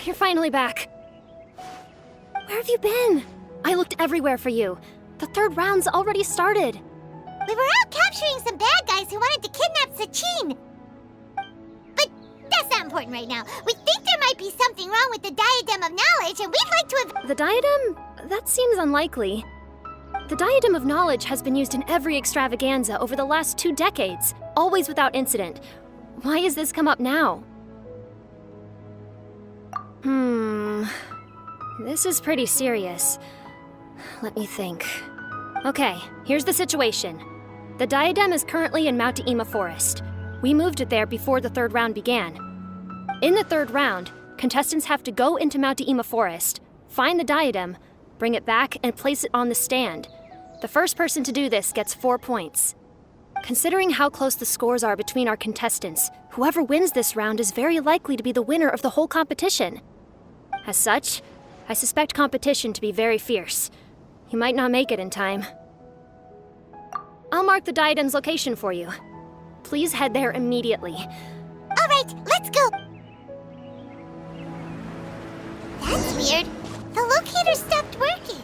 you're finally back. Where have you been? I looked everywhere for you. The third round's already started. We were out capturing some bad guys who wanted to kidnap Sachin. But that's not important right now. We think there might be something wrong with the Diadem of Knowledge, and we'd like to The diadem? That seems unlikely. The Diadem of Knowledge has been used in every extravaganza over the last 2 decades, always without incident. Why has this come up now? This is pretty serious. Let me think. Okay, here's the situation. The diadem is currently in Mount Ima Forest. We moved it there before the third round began. In the third round, contestants have to go into Mount Ima Forest, find the diadem, bring it back, and place it on the stand. The first person to do this gets 4 points. Considering how close the scores are between our contestants, whoever wins this round is very likely to be the winner of the whole competition. As such, I suspect competition to be very fierce. You might not make it in time. I'll mark the diadem's location for you. Please head there immediately. All right, let's go. That's weird. The locator stopped working.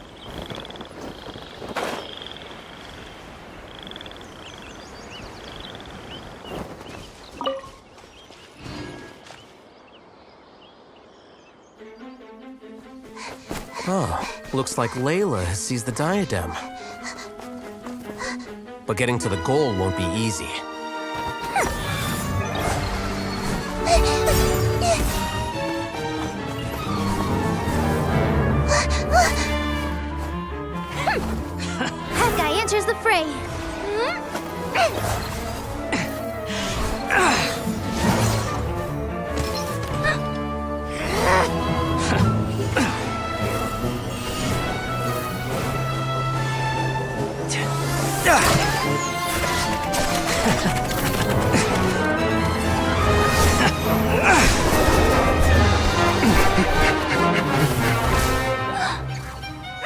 Oh, looks like Layla has seized the diadem. But getting to the goal won't be easy. That guy enters the fray.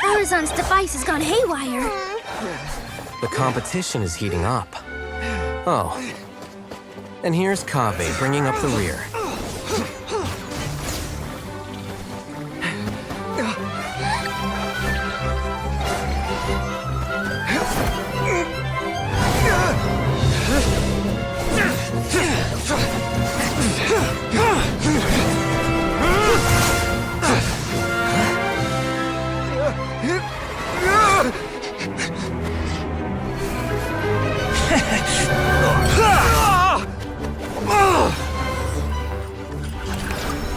Arizon's device has gone haywire. The competition is heating up. Oh. And here's Kaveh bringing up the rear.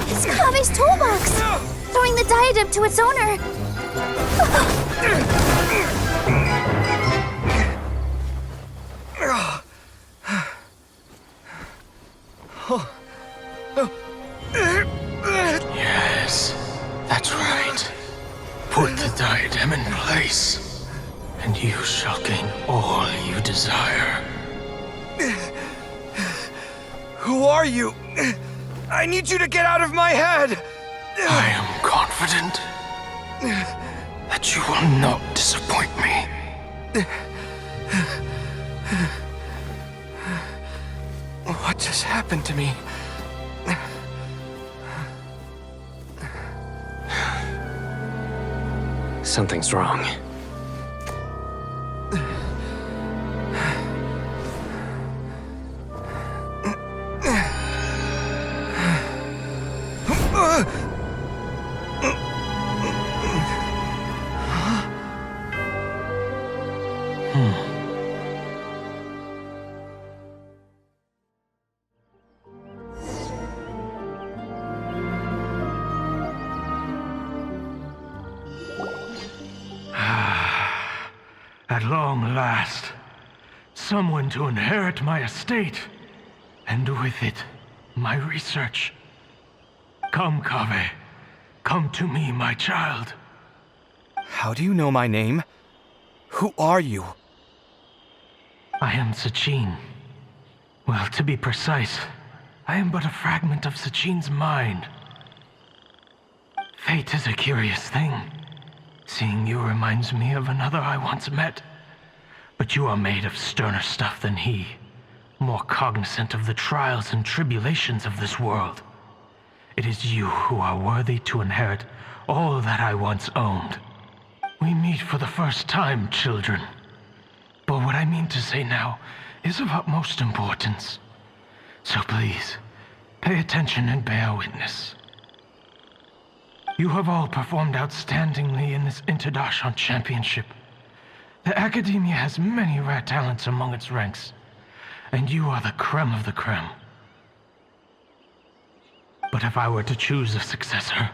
It's Kaveh's toolbox! Throwing the diadem to its owner! Yes, that's right. Put the diadem in place, and you shall gain all you desire. Who are you? I need you to get out of my head! I am confident that you will not disappoint me. What just happened to me? Something's wrong. At long last, someone to inherit my estate, and with it, my research. Come, Kaveh. Come to me, my child. How do you know my name? Who are you? I am Sachin. Well, to be precise, I am but a fragment of Sachin's mind. Fate is a curious thing. Seeing you reminds me of another I once met. But you are made of sterner stuff than he, more cognizant of the trials and tribulations of this world. It is you who are worthy to inherit all that I once owned. We meet for the first time, children. But what I mean to say now is of utmost importance. So please, pay attention and bear witness. You have all performed outstandingly in this International Championship. The Academia has many rare talents among its ranks, and you are the creme of the creme. But if I were to choose a successor,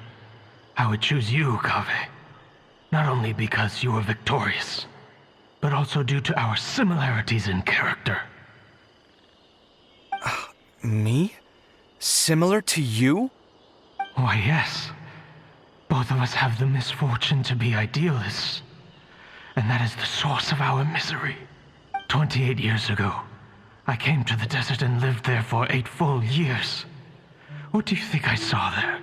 I would choose you, Kaveh. Not only because you were victorious, but also due to our similarities in character. Me? Similar to you? Why, yes. Both of us have the misfortune to be idealists. And that is the source of our misery. 28 years ago, I came to the desert and lived there for 8 full years. What do you think I saw there?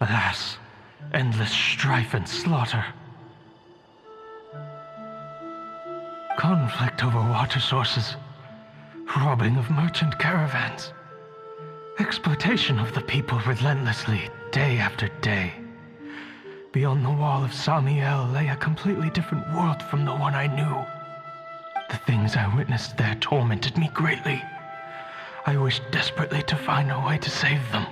Alas, endless strife and slaughter. Conflict over water sources. Robbing of merchant caravans. Exploitation of the people relentlessly, day after day. Beyond the wall of Samiel lay a completely different world from the one I knew. The things I witnessed there tormented me greatly. I wished desperately to find a way to save them.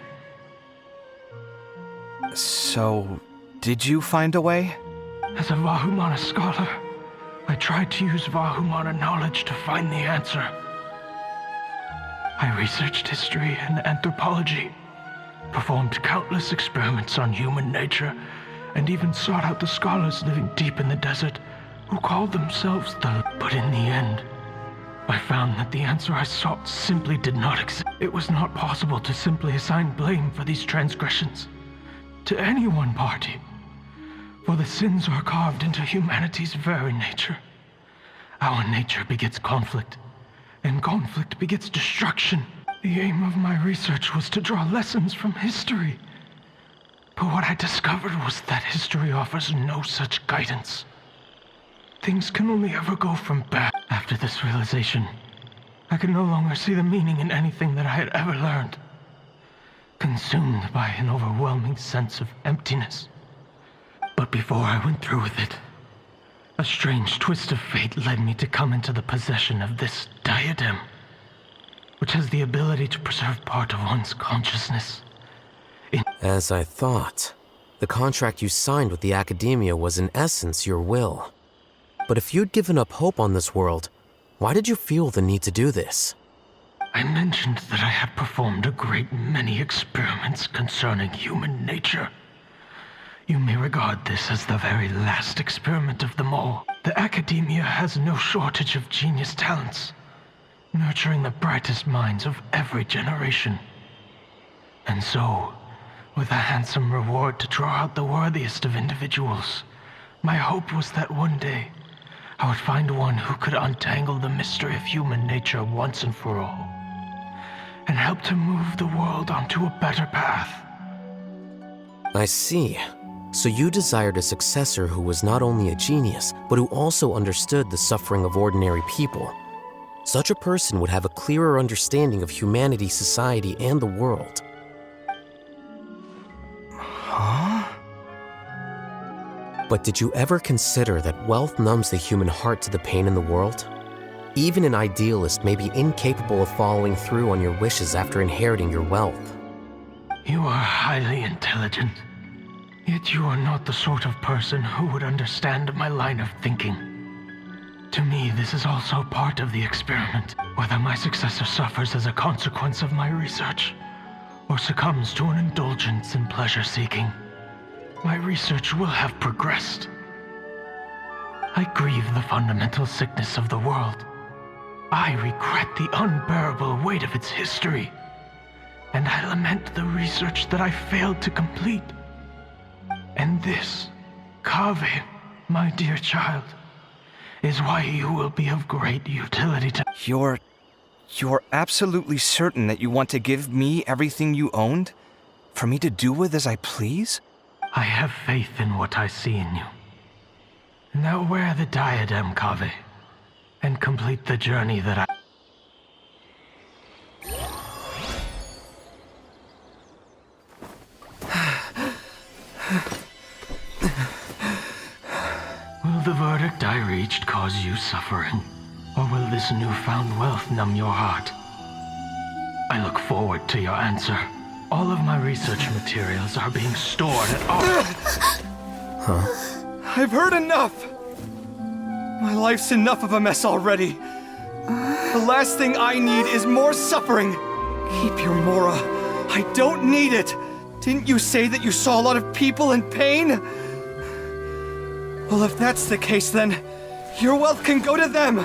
So, did you find a way? As a Vahumana scholar, I tried to use Vahumana knowledge to find the answer. I researched history and anthropology, performed countless experiments on human nature, and even sought out the scholars living deep in the desert who called themselves the... But in the end, I found that the answer I sought simply did not exist. It was not possible to simply assign blame for these transgressions to any one party, for the sins are carved into humanity's very nature. Our nature begets conflict, and conflict begets destruction. The aim of my research was to draw lessons from history. But what I discovered was that history offers no such guidance. Things can only ever go from bad. After this realization, I could no longer see the meaning in anything that I had ever learned. Consumed by an overwhelming sense of emptiness. But before I went through with it, a strange twist of fate led me to come into the possession of this diadem, which has the ability to preserve part of one's consciousness. As I thought, the contract you signed with the Academia was in essence your will. But if you'd given up hope on this world, why did you feel the need to do this? I mentioned that I had performed a great many experiments concerning human nature. You may regard this as the very last experiment of them all. The Academia has no shortage of genius talents, nurturing the brightest minds of every generation. And so, with a handsome reward to draw out the worthiest of individuals, my hope was that one day I would find one who could untangle the mystery of human nature once and for all, and help to move the world onto a better path. I see. So you desired a successor who was not only a genius, but who also understood the suffering of ordinary people. Such a person would have a clearer understanding of humanity, society, and the world. Huh? But did you ever consider that wealth numbs the human heart to the pain in the world? Even an idealist may be incapable of following through on your wishes after inheriting your wealth. You are highly intelligent. Yet you are not the sort of person who would understand my line of thinking. To me, this is also part of the experiment. Whether my successor suffers as a consequence of my research, or succumbs to an indulgence in pleasure-seeking, my research will have progressed. I grieve the fundamental sickness of the world. I regret the unbearable weight of its history. And I lament the research that I failed to complete. And this, Kaveh, my dear child, is why you will be of great utility to— You're absolutely certain that you want to give me everything you owned? For me to do with as I please? I have faith in what I see in you. Now wear the diadem, Kaveh, and complete the journey that I— the verdict I reached cause you suffering? Or will this newfound wealth numb your heart? I look forward to your answer. All of my research materials are being stored at our... I've heard enough! My life's enough of a mess already. The last thing I need is more suffering. Keep your Mora. I don't need it. Didn't you say that you saw a lot of people in pain? Well, if that's the case, then your wealth can go to them.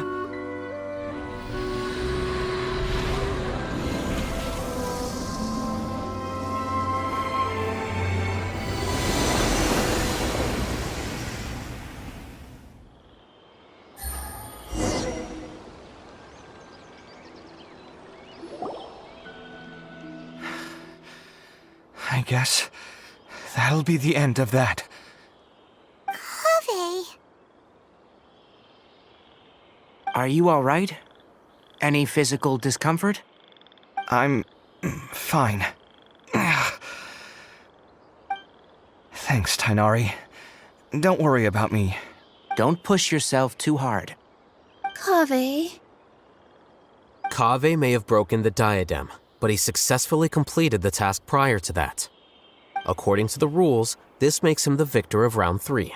I guess that'll be the end of that. Kaveh. Are you all right? Any physical discomfort? I'm fine. Thanks, Tainari. Don't worry about me. Don't push yourself too hard. Kaveh. Kaveh may have broken the diadem, but he successfully completed the task prior to that. According to the rules, this makes him the victor of round 3.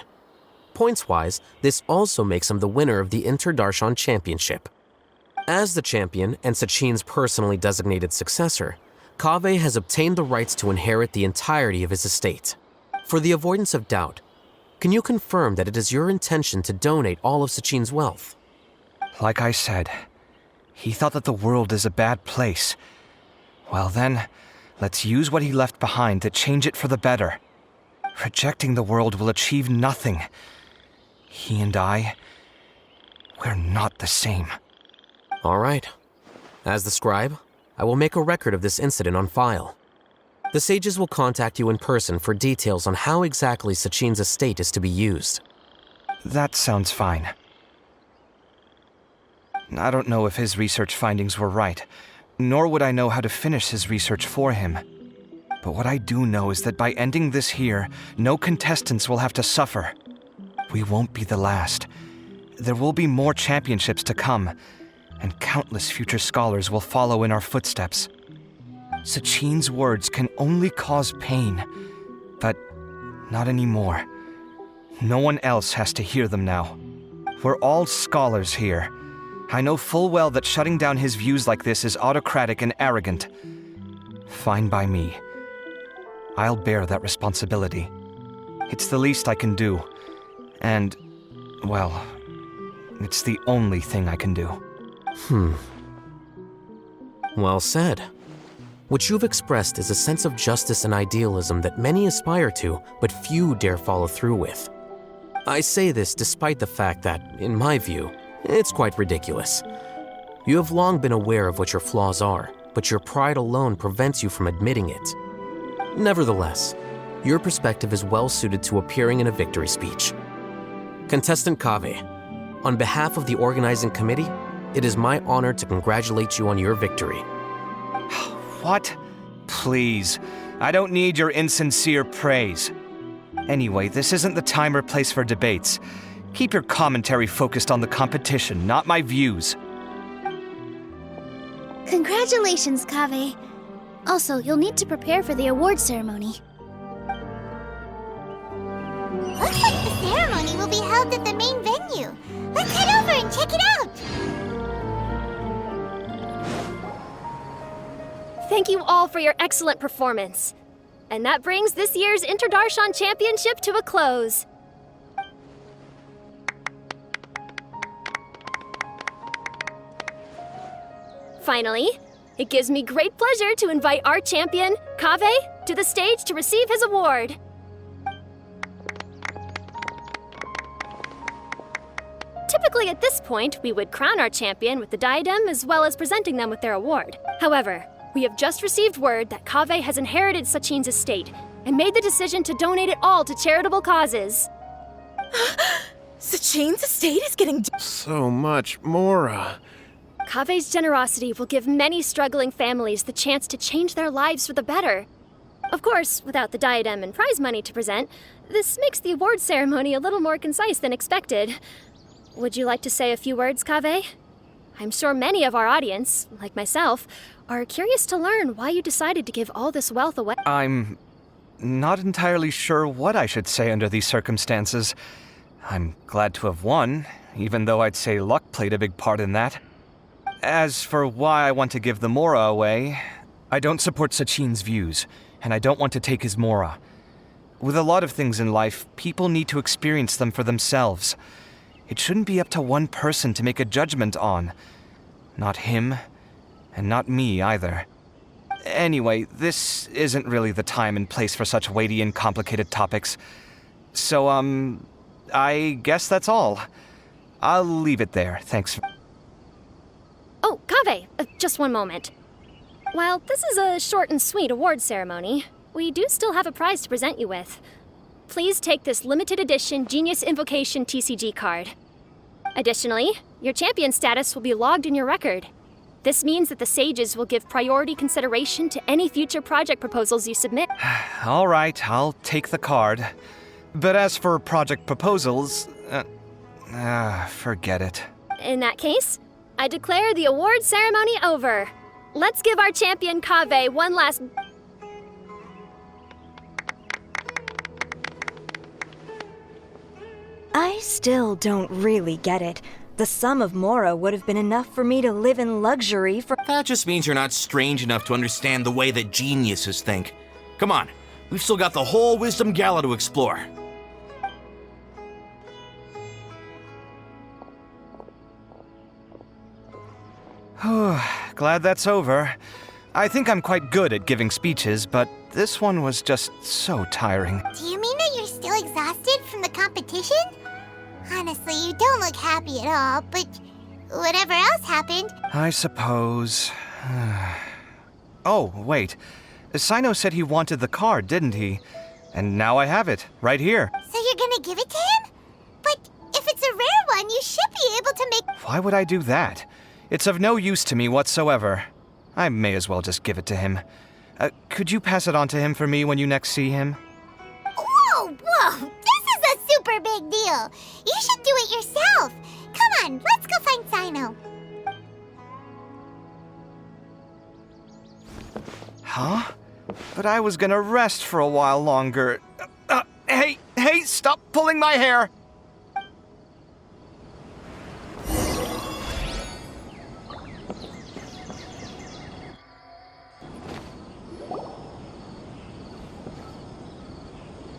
Points-wise, this also makes him the winner of the Interdarshan Championship. As the champion and Sachin's personally designated successor, Kaveh has obtained the rights to inherit the entirety of his estate. For the avoidance of doubt, can you confirm that it is your intention to donate all of Sachin's wealth? Like I said, he thought that the world is a bad place. Well then, let's use what he left behind to change it for the better. Rejecting the world will achieve nothing. He and I, we're not the same. All right. As the scribe, I will make a record of this incident on file. The sages will contact you in person for details on how exactly Sachin's estate is to be used. That sounds fine. I don't know if his research findings were right, nor would I know how to finish his research for him. But what I do know is that by ending this here, no contestants will have to suffer. We won't be the last. There will be more championships to come, and countless future scholars will follow in our footsteps. Sachin's words can only cause pain, but not anymore. No one else has to hear them now. We're all scholars here. I know full well that shutting down his views like this is autocratic and arrogant. Fine by me. I'll bear that responsibility. It's the least I can do. And, well, it's the only thing I can do. Well said. What you've expressed is a sense of justice and idealism that many aspire to, but few dare follow through with. I say this despite the fact that, in my view, it's quite ridiculous. You have long been aware of what your flaws are, but your pride alone prevents you from admitting it. Nevertheless, your perspective is well suited to appearing in a victory speech. Contestant Kaveh, on behalf of the organizing committee, it is my honor to congratulate you on your victory. What? Please. I don't need your insincere praise. Anyway, this isn't the time or place for debates. Keep your commentary focused on the competition, not my views. Congratulations, Kaveh. Also, you'll need to prepare for the award ceremony. Looks like the ceremony will be held at the main venue. Let's head over and check it out! Thank you all for your excellent performance. And that brings this year's Interdarshan Championship to a close. Finally, it gives me great pleasure to invite our champion, Kaveh, to the stage to receive his award. Typically at this point, we would crown our champion with the diadem as well as presenting them with their award. However, we have just received word that Kaveh has inherited Sachin's estate and made the decision to donate it all to charitable causes. Sachin's estate is getting So much Mora. Kaveh's generosity will give many struggling families the chance to change their lives for the better. Of course, without the diadem and prize money to present, this makes the award ceremony a little more concise than expected. Would you like to say a few words, Kaveh? I'm sure many of our audience, like myself, are curious to learn why you decided to give all this wealth away. I'm not entirely sure what I should say under these circumstances. I'm glad to have won, even though I'd say luck played a big part in that. As for why I want to give the Mora away, I don't support Sachin's views, and I don't want to take his Mora. With a lot of things in life, people need to experience them for themselves. It shouldn't be up to one person to make a judgment on. Not him, and not me either. Anyway, this isn't really the time and place for such weighty and complicated topics. So, I guess that's all. I'll leave it there, thanks. Oh, Kaveh, just one moment. While this is a short and sweet award ceremony, we do still have a prize to present you with. Please take this limited edition Genius Invocation TCG card. Additionally, your champion status will be logged in your record. This means that the Sages will give priority consideration to any future project proposals you submit. All right, I'll take the card. But as for project proposals, forget it. In that case, I declare the award ceremony over. Let's give our champion Kaveh one last... I still don't really get it. The sum of Mora would have been enough for me to live in luxury for— That just means you're not strange enough to understand the way that geniuses think. Come on, we've still got the whole Wisdom Gala to explore. Glad that's over. I think I'm quite good at giving speeches, but this one was just so tiring. Do you mean that you're still exhausted from the competition? Honestly, you don't look happy at all, but whatever else happened... I suppose. Oh, wait. Sino said he wanted the card, didn't he? And now I have it, right here. So you're gonna give it to him? But if it's a rare one, you should be able to make... Why would I do that? It's of no use to me whatsoever. I may as well just give it to him. Could you pass it on to him for me when you next see him? Whoa! This is a super big deal! You should do it yourself! Come on, let's go find Sino. Huh? But I was gonna rest for a while longer. Hey, stop pulling my hair!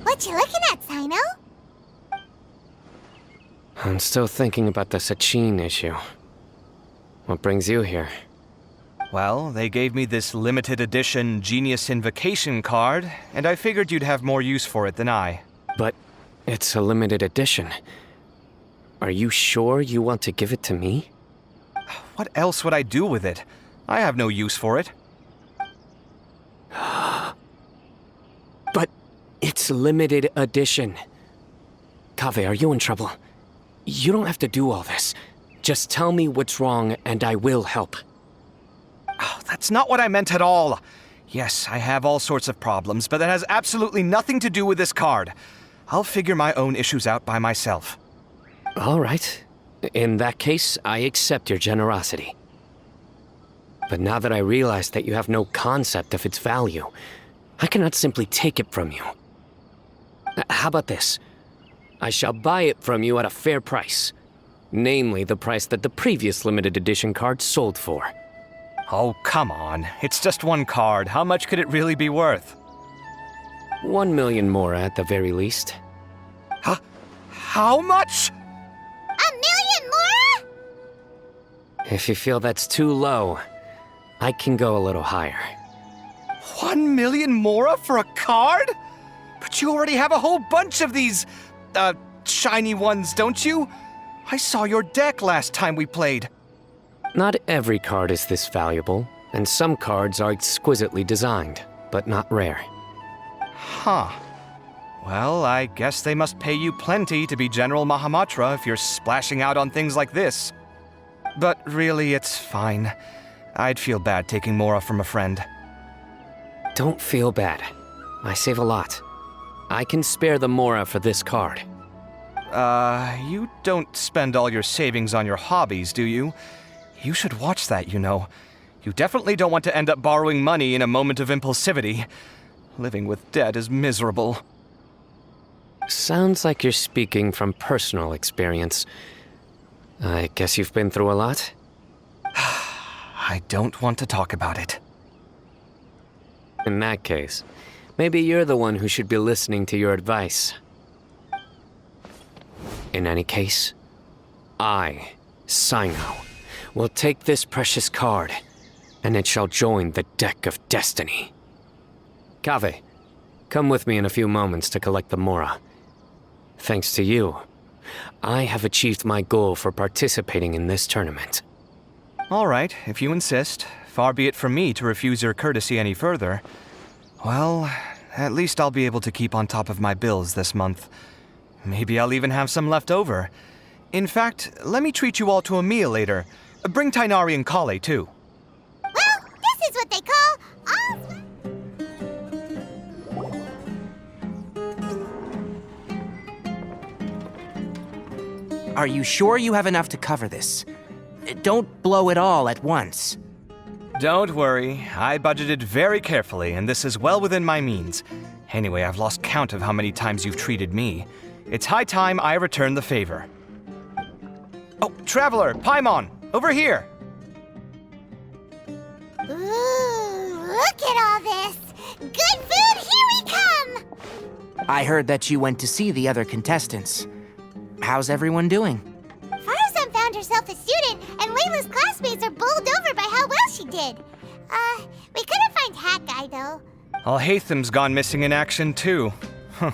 What you looking at, Sino? I'm still thinking about the Sachin issue. What brings you here? Well, they gave me this limited edition Genius Invocation card, and I figured you'd have more use for it than I. But it's a limited edition. Are you sure you want to give it to me? What else would I do with it? I have no use for it. But it's limited edition. Kaveh, are you in trouble? You don't have to do all this. Just tell me what's wrong and I will help. Oh, that's not what I meant at all. Yes, I have all sorts of problems, but that has absolutely nothing to do with this card. I'll figure my own issues out by myself. All right. In that case, I accept your generosity. But now that I realize that you have no concept of its value, I cannot simply take it from you. How about this? I shall buy it from you at a fair price. Namely, the price that the previous limited edition card sold for. Oh, come on. It's just one card. How much could it really be worth? 1 million more at the very least. Huh? How much? 1 million more? If you feel that's too low, I can go a little higher. 1 million Mora for a card? But you already have a whole bunch of these, shiny ones, don't you? I saw your deck last time we played. Not every card is this valuable, and some cards are exquisitely designed, but not rare. Huh. Well, I guess they must pay you plenty to be General Mahamatra if you're splashing out on things like this. But really, it's fine. I'd feel bad taking Mora from a friend. Don't feel bad. I save a lot. I can spare the Mora for this card. You don't spend all your savings on your hobbies, do you? You should watch that, you know. You definitely don't want to end up borrowing money in a moment of impulsivity. Living with debt is miserable. Sounds like you're speaking from personal experience. I guess you've been through a lot? I don't want to talk about it. In that case, maybe you're the one who should be listening to your advice. In any case, I, Sino, will take this precious card, and it shall join the deck of destiny. Kaveh, come with me in a few moments to collect the Mora. Thanks to you, I have achieved my goal for participating in this tournament. All right, if you insist. Far be it from me to refuse your courtesy any further. Well, at least I'll be able to keep on top of my bills this month. Maybe I'll even have some left over. In fact, let me treat you all to a meal later. Bring Tighnari and Kaveh, too. Well, this is what they call all... Are you sure you have enough to cover this? Don't blow it all at once. Don't worry, I budgeted very carefully, and this is well within my means. Anyway, I've lost count of how many times you've treated me. It's high time I return the favor. Oh, Traveler, Paimon, over here! Ooh, look at all this! Good food, here we come! I heard that you went to see the other contestants. How's everyone doing? Farazan found herself a student, and Layla's classmates are bowled over by how well she did. We couldn't find Hat Guy, though. Al-Haytham's gone missing in action, too. Huh.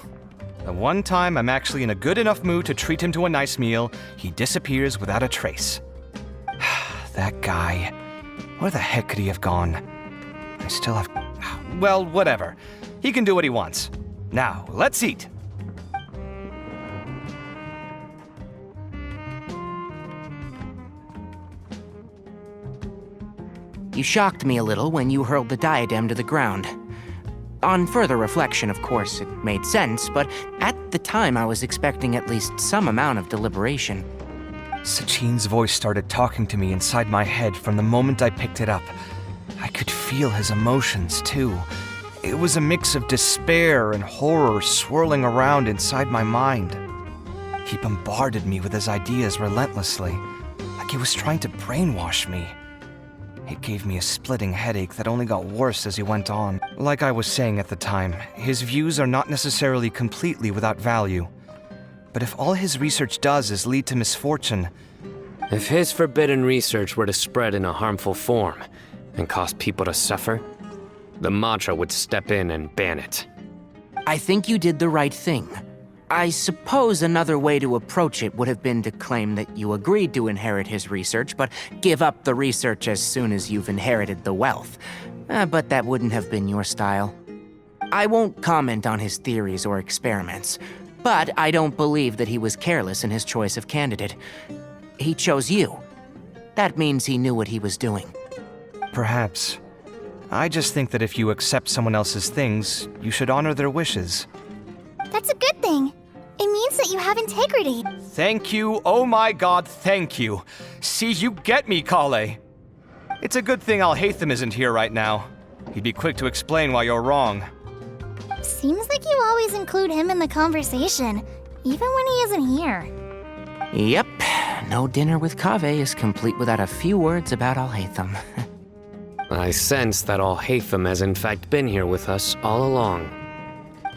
The one time I'm actually in a good enough mood to treat him to a nice meal, he disappears without a trace. That guy. Where the heck could he have gone? I still have... Well, whatever. He can do what he wants. Now, let's eat. You shocked me a little when you hurled the diadem to the ground. On further reflection, of course, it made sense, but at the time I was expecting at least some amount of deliberation. Sachin's voice started talking to me inside my head from the moment I picked it up. I could feel his emotions, too. It was a mix of despair and horror swirling around inside my mind. He bombarded me with his ideas relentlessly, like he was trying to brainwash me. It gave me a splitting headache that only got worse as he went on. Like I was saying at the time, his views are not necessarily completely without value. But if all his research does is lead to misfortune... If his forbidden research were to spread in a harmful form and cause people to suffer, the Madra would step in and ban it. I think you did the right thing. I suppose another way to approach it would have been to claim that you agreed to inherit his research, but give up the research as soon as you've inherited the wealth. But that wouldn't have been your style. I won't comment on his theories or experiments, but I don't believe that he was careless in his choice of candidate. He chose you. That means he knew what he was doing. Perhaps. I just think that if you accept someone else's things, you should honor their wishes. That's a good thing. It means that you have integrity. Thank you, oh my god, thank you. See, you get me, Kaveh. It's a good thing Al-Haytham isn't here right now. He'd be quick to explain why you're wrong. Seems like you always include him in the conversation, even when he isn't here. Yep, no dinner with Kaveh is complete without a few words about Al-Haytham. I sense that Al-Haytham has in fact been here with us all along.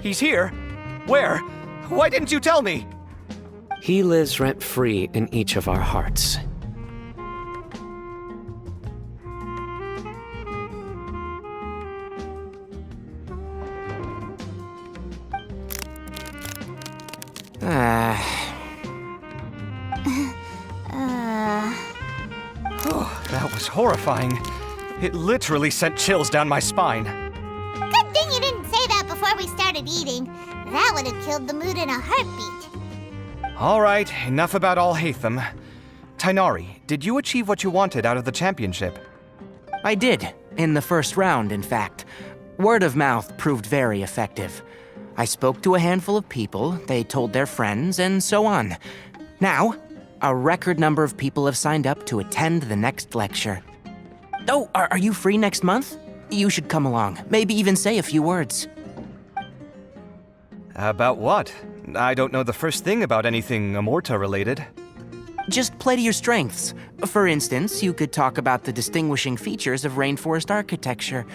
He's here? Where? Why didn't you tell me? He lives rent-free in each of our hearts. That was horrifying. It literally sent chills down my spine. Good thing you didn't say that before we started eating. That would have killed the mood in a heartbeat. All right, enough about Al-Haytham. Tighnari, did you achieve what you wanted out of the championship? I did, in the first round, in fact. Word of mouth proved very effective. I spoke to a handful of people, they told their friends, and so on. Now, a record number of people have signed up to attend the next lecture. Oh, are you free next month? You should come along, maybe even say a few words. About what? I don't know the first thing about anything Amorta related. Just play to your strengths. For instance, you could talk about the distinguishing features of rainforest architecture,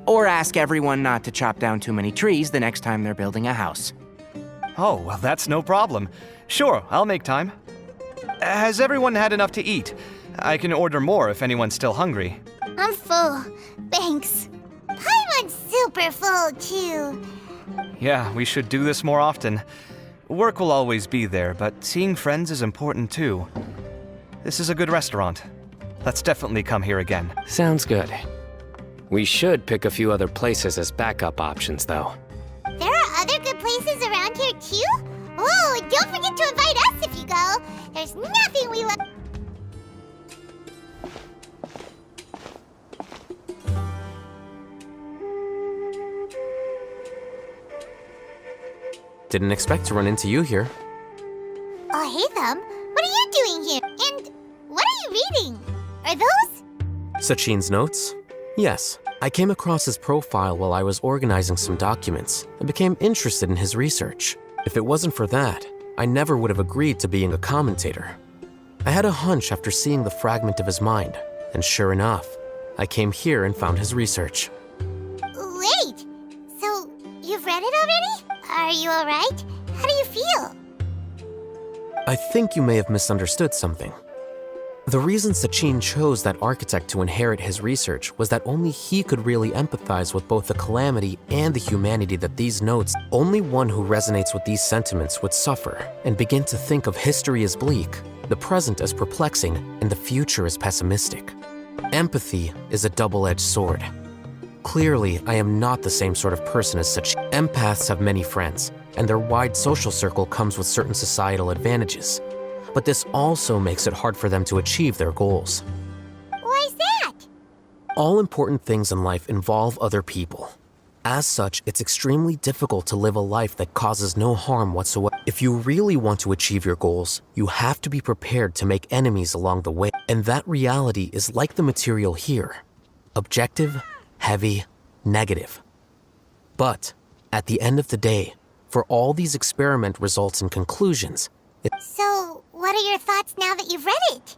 or ask everyone not to chop down too many trees the next time they're building a house. Oh, well, that's no problem. Sure, I'll make time. Has everyone had enough to eat? I can order more if anyone's still hungry. I'm full. Thanks. Paimon's super full, too. Yeah, we should do this more often. Work will always be there, but seeing friends is important too. This is a good restaurant. Let's definitely come here again. Sounds good. We should pick a few other places as backup options, though. There are other good places around here, too? Oh, and don't forget to invite us if you go. There's nothing we love. Didn't expect to run into you here. Oh, hey, Thumb. What are you doing here? And what are you reading? Are those? Sachin's notes? Yes. I came across his profile while I was organizing some documents and became interested in his research. If it wasn't for that, I never would have agreed to being a commentator. I had a hunch after seeing the fragment of his mind, and sure enough, I came here and found his research. Wait, so you've read it already? Are you alright? How do you feel? I think you may have misunderstood something. The reason Sachin chose that architect to inherit his research was that only he could really empathize with both the calamity and the humanity that these notes. Only one who resonates with these sentiments would suffer and begin to think of history as bleak, the present as perplexing, and the future as pessimistic. Empathy is a double-edged sword. Clearly, I am not the same sort of person as Sachin. Empaths have many friends, and their wide social circle comes with certain societal advantages. But this also makes it hard for them to achieve their goals. Why's that? All important things in life involve other people. As such, it's extremely difficult to live a life that causes no harm whatsoever. If you really want to achieve your goals, you have to be prepared to make enemies along the way. And that reality is like the material here. Objective, heavy, negative. But, at the end of the day, for all these experiment results and conclusions, So, what are your thoughts now that you've read it?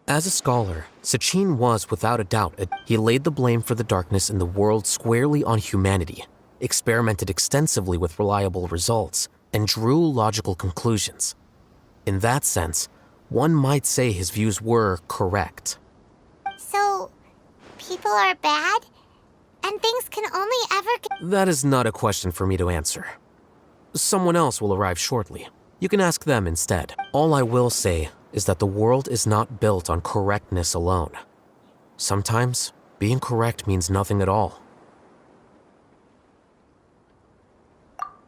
As a scholar, Sachin was, without a doubt, he laid the blame for the darkness in the world squarely on humanity, experimented extensively with reliable results, and drew logical conclusions. In that sense, one might say his views were correct. So, people are bad? And things can only ever... That is not a question for me to answer. Someone else will arrive shortly. You can ask them instead. All I will say is that the world is not built on correctness alone. Sometimes, being correct means nothing at all.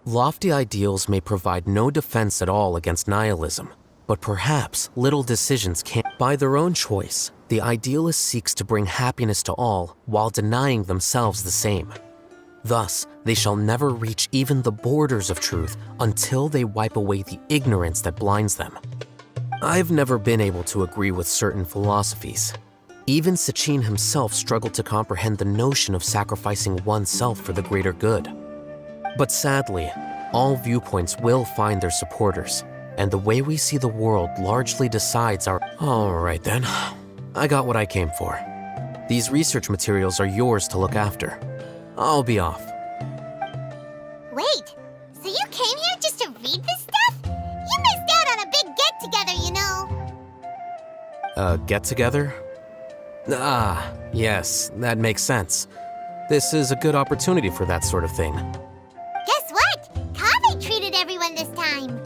Lofty ideals may provide no defense at all against nihilism, but perhaps little decisions can. By their own choice, the idealist seeks to bring happiness to all while denying themselves the same. Thus, they shall never reach even the borders of truth until they wipe away the ignorance that blinds them. I've never been able to agree with certain philosophies. Even Sachin himself struggled to comprehend the notion of sacrificing oneself for the greater good. But sadly, all viewpoints will find their supporters, and the way we see the world largely decides our... All right then, I got what I came for. These research materials are yours to look after. I'll be off. Wait, so you came here just to read this stuff? You missed out on a big get-together, you know. Get-together? Ah, yes, that makes sense. This is a good opportunity for that sort of thing. Guess what? Kaveh treated everyone this time.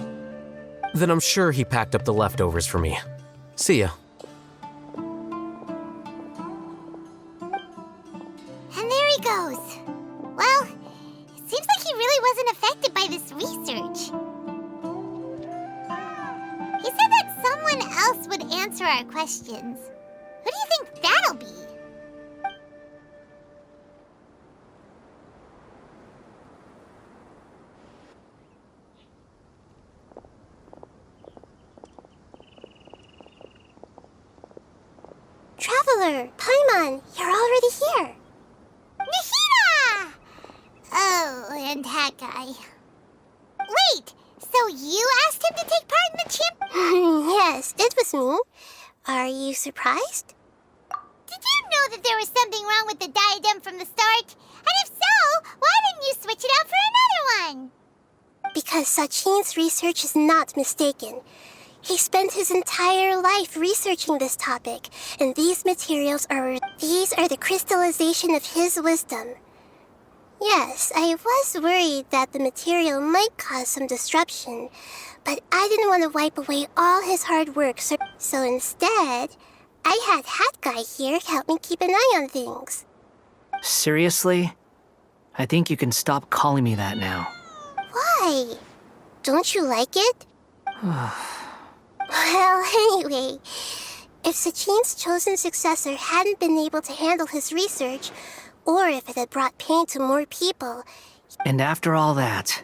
Then I'm sure he packed up the leftovers for me. See ya. And there he goes. Well, it seems like he really wasn't affected by this research. He said that someone else would answer our questions. Who do you think that'll be? Traveler, Paimon, you're already here. Nahida! Oh, and that guy. Wait, so you asked him to take part in the Yes, it was me. Are you surprised? Did you know that there was something wrong with the diadem from the start? And if so, why didn't you switch it out for another one? Because Sachin's research is not mistaken. He spent his entire life researching this topic, and these materials are the crystallization of his wisdom. Yes, I was worried that the material might cause some disruption, but I didn't want to wipe away all his hard work, so instead, I had Hat Guy here help me keep an eye on things. Seriously? I think you can stop calling me that now. Why? Don't you like it? Well, anyway, if Sachin's chosen successor hadn't been able to handle his research, or if it had brought pain to more people... And after all that,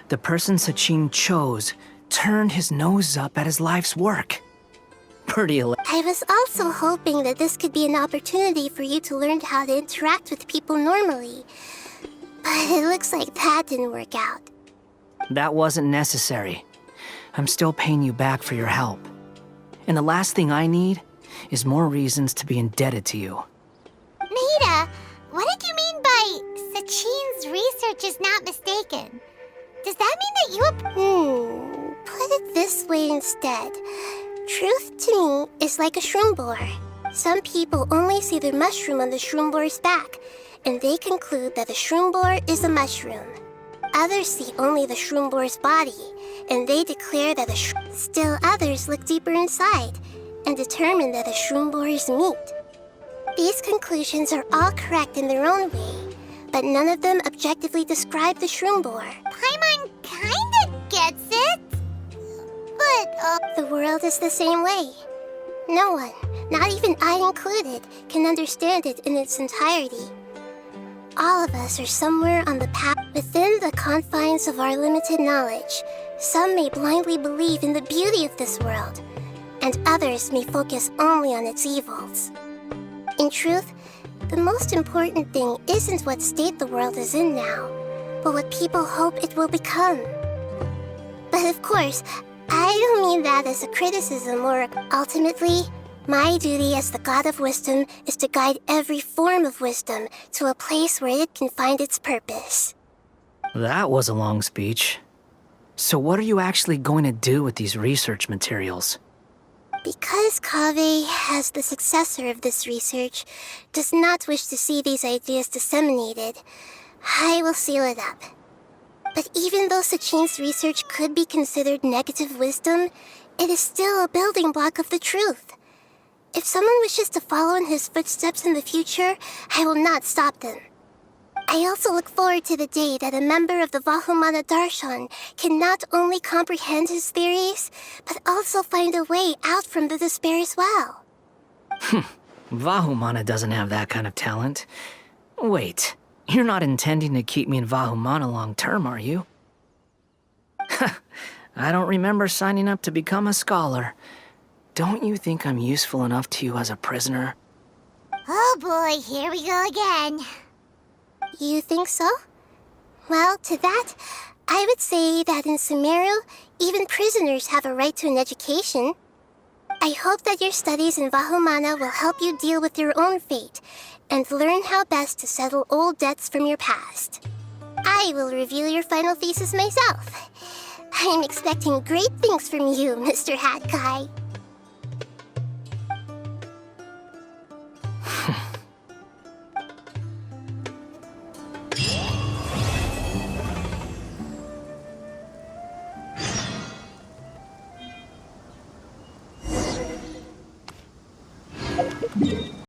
the person Sachin chose turned his nose up at his life's work. Pretty I was also hoping that this could be an opportunity for you to learn how to interact with people normally. But it looks like that didn't work out. That wasn't necessary. I'm still paying you back for your help. And the last thing I need is more reasons to be indebted to you. Nahida, what did you mean by Sachin's research is not mistaken? Does that mean that you... Put it this way instead. Truth to me is like a shroom boar. Some people only see the mushroom on the shroom boar's back, and they conclude that the shroom boar is a mushroom. Others see only the shroom boar's body, and they declare that Still others look deeper inside, and determine that the shroom boar is meat. These conclusions are all correct in their own way, but none of them objectively describe the shroom boar. Paimon kinda gets it. But, the world is the same way. No one, not even I included, can understand it in its entirety. All of us are somewhere on the path within the confines of our limited knowledge. Some may blindly believe in the beauty of this world, and others may focus only on its evils. In truth, the most important thing isn't what state the world is in now, but what people hope it will become. But of course, I don't mean that as a criticism or... Ultimately, my duty as the God of Wisdom is to guide every form of wisdom to a place where it can find its purpose. That was a long speech. So what are you actually going to do with these research materials? Because Kaveh, as the successor of this research, does not wish to see these ideas disseminated, I will seal it up. But even though Sachin's research could be considered negative wisdom, it is still a building block of the truth. If someone wishes to follow in his footsteps in the future, I will not stop them. I also look forward to the day that a member of the Vahumana Darshan can not only comprehend his theories, but also find a way out from the despair as well. Vahumana doesn't have that kind of talent. Wait, you're not intending to keep me in Vahumana long term, are you? I don't remember signing up to become a scholar. Don't you think I'm useful enough to you as a prisoner? Oh boy, here we go again. You think so? Well, to that, I would say that in Sumeru, even prisoners have a right to an education. I hope that your studies in Vahumana will help you deal with your own fate, and learn how best to settle old debts from your past. I will review your final thesis myself. I'm expecting great things from you, Mr. Hat Guy.